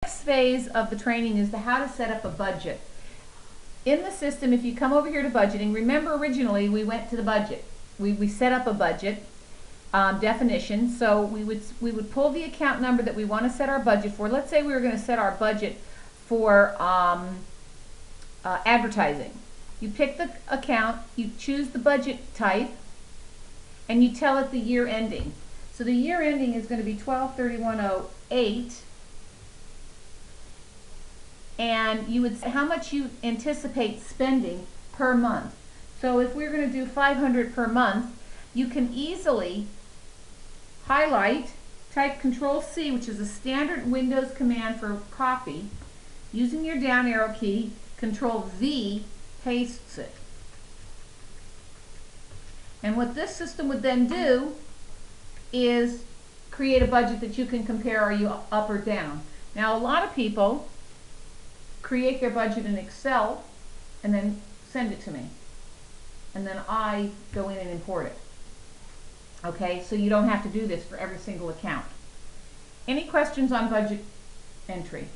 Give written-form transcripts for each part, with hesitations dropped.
Next phase of the training is the how to set up a budget. In the system, if you come over here to budgeting, remember originally we went to the budget. We set up a budget definition. So we would pull the account number that we want to set our budget for. Let's say we were going to set our budget for advertising. You pick the account, you choose the budget type, and you tell it the year ending. So the year ending is going to be 12/31/08. And you would say how much you anticipate spending per month. So if we're going to do $500 per month, you can easily highlight, type Control-C, which is a standard Windows command for copy. Using your down arrow key, Control-V pastes it. And what this system would then do is create a budget that you can compare, are you up or down. Now, a lot of people create their budget in Excel and then send it to me, and then I go in and import it. Okay, so you don't have to do this for every single account. Any questions on budget entry?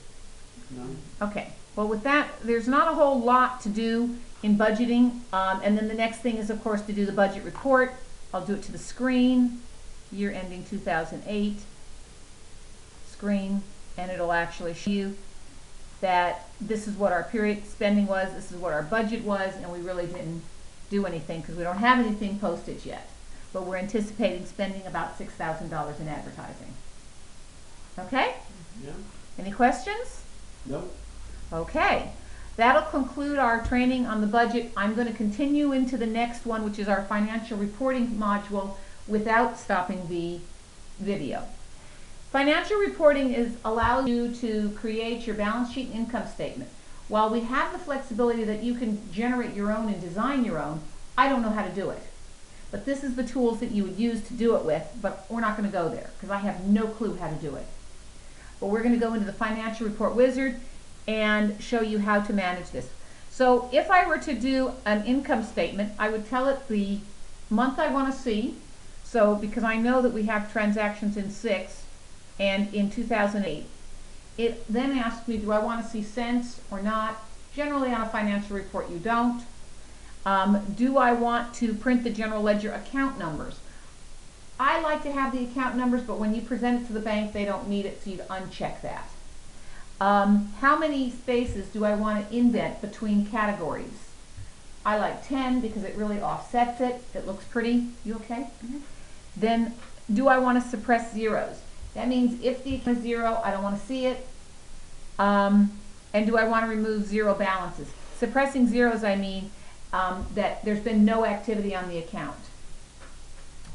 No. Okay, well with that, there's not a whole lot to do in budgeting, and then the next thing is of course to do the budget report. I'll do it to the screen, year ending 2008 screen, and it'll actually show you that this is what our period spending was, this is what our budget was, and we really didn't do anything because we don't have anything posted yet. But we're anticipating spending about $6,000 in advertising. Okay? Yeah. Any questions? No. Okay. That'll conclude our training on the budget. I'm going to continue into the next one, which is our financial reporting module, without stopping the video. Financial reporting allows you to create your balance sheet and income statement. While we have the flexibility that you can generate your own and design your own, I don't know how to do it. But this is the tools that you would use to do it with, but we're not going to go there because I have no clue how to do it. But we're going to go into the financial report wizard and show you how to manage this. So if I were to do an income statement, I would tell it the month I want to see. So because I know that we have transactions in 6 and in 2008. It then asks me, do I want to see cents or not? Generally on a financial report you don't. Do I want to print the general ledger account numbers? I like to have the account numbers, but when you present it to the bank they don't need it, so you'd uncheck that. How many spaces do I want to indent between categories? I like 10 because it really offsets it. It looks pretty. You okay? Mm-hmm. Then do I want to suppress zeros? That means if the account is 0, I don't want to see it. And do I want to remove zero balances? Suppressing zeros, I mean that there's been no activity on the account.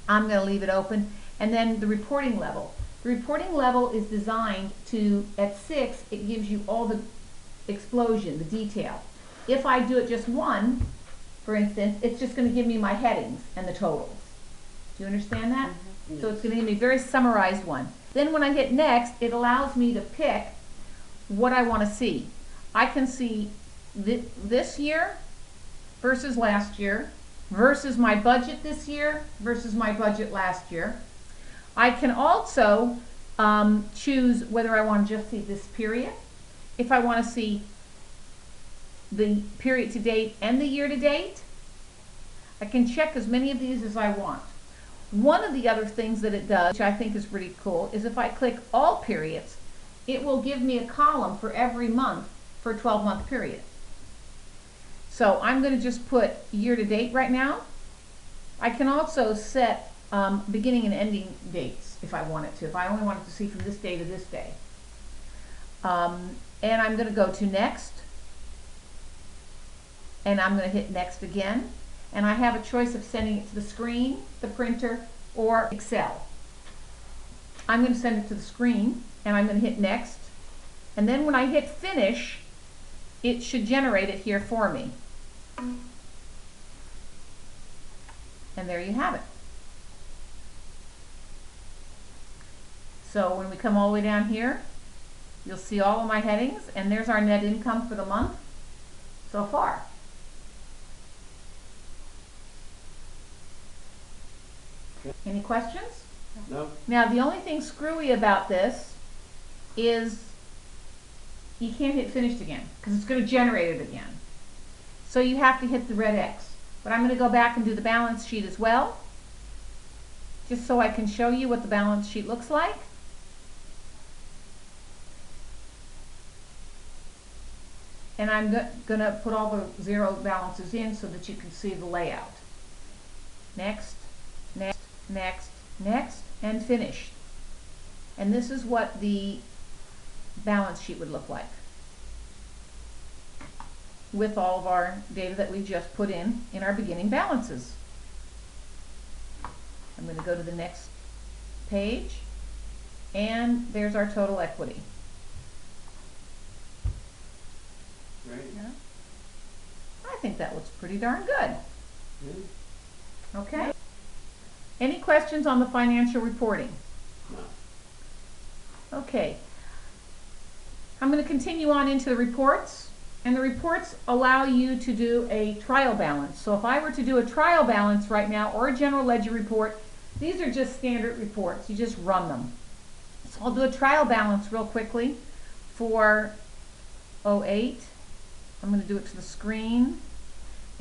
I'm going to leave it open. And then the reporting level. The reporting level is designed to, at 6, it gives you all the explosion, the detail. If I do it just 1, for instance, it's just going to give me my headings and the totals. Do you understand that? Mm-hmm. Yes. So it's going to give me a very summarized one. Then when I hit next, it allows me to pick what I want to see. I can see this year versus last year, versus my budget this year versus my budget last year. I can also choose whether I want to just see this period, if I want to see the period to date and the year to date. I can check as many of these as I want. One of the other things that it does, which I think is pretty cool, is if I click all periods, it will give me a column for every month for a 12-month period. So I'm going to just put year to date right now. I can also set beginning and ending dates if I wanted to, if I only wanted to see from this day to this day. And I'm going to go to next, and I'm going to hit next again. And I have a choice of sending it to the screen, the printer, or Excel. I'm going to send it to the screen, and I'm going to hit next. And then when I hit finish, it should generate it here for me. And there you have it. So when we come all the way down here, you'll see all of my headings, and there's our net income for the month so far. Any questions? No. Now the only thing screwy about this is you can't hit finished again because it's going to generate it again. So you have to hit the red X. But I'm going to go back and do the balance sheet as well, just so I can show you what the balance sheet looks like. And I'm going to put all the zero balances in so that you can see the layout. Next, next, next, next, and finished. And this is what the balance sheet would look like with all of our data that we just put in our beginning balances. I'm going to go to the next page, and there's our total equity. Right. Yeah. I think that looks pretty darn good. Yeah. Okay. Any questions on the financial reporting? No. Okay. I'm going to continue on into the reports, and the reports allow you to do a trial balance. So if I were to do a trial balance right now or a general ledger report, these are just standard reports. You just run them. So I'll do a trial balance real quickly for 08. I'm going to do it to the screen.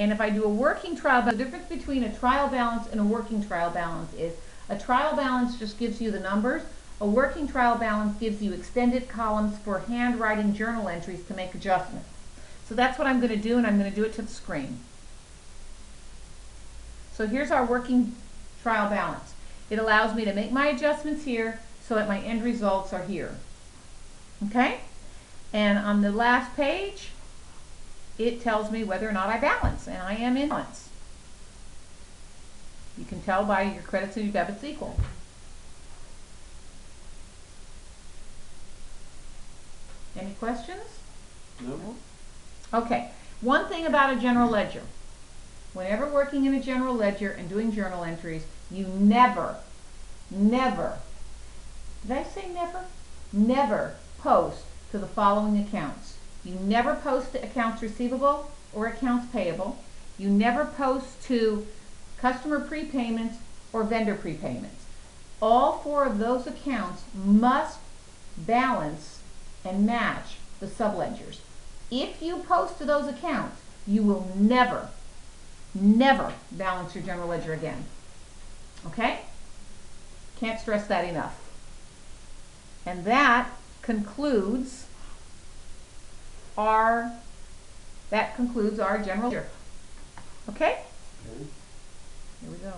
And if I do a working trial balance, the difference between a trial balance and a working trial balance is a trial balance just gives you the numbers. A working trial balance gives you extended columns for handwriting journal entries to make adjustments. So that's what I'm going to do, and I'm going to do it to the screen. So here's our working trial balance. It allows me to make my adjustments here so that my end results are here. Okay? And on the last page, it tells me whether or not I balance, and I am in balance. You can tell by your credits and your debits equal. Any questions? No. Okay, one thing about a general ledger. Whenever working in a general ledger and doing journal entries, you never, never, did I say never? Never post to the following accounts. You never post to accounts receivable or accounts payable. You never post to customer prepayments or vendor prepayments. All four of those accounts must balance and match the subledgers. If you post to those accounts, you will never, never balance your general ledger again. Okay? Can't stress that enough. And that concludes our general ledger. Okay? Okay. Here we go.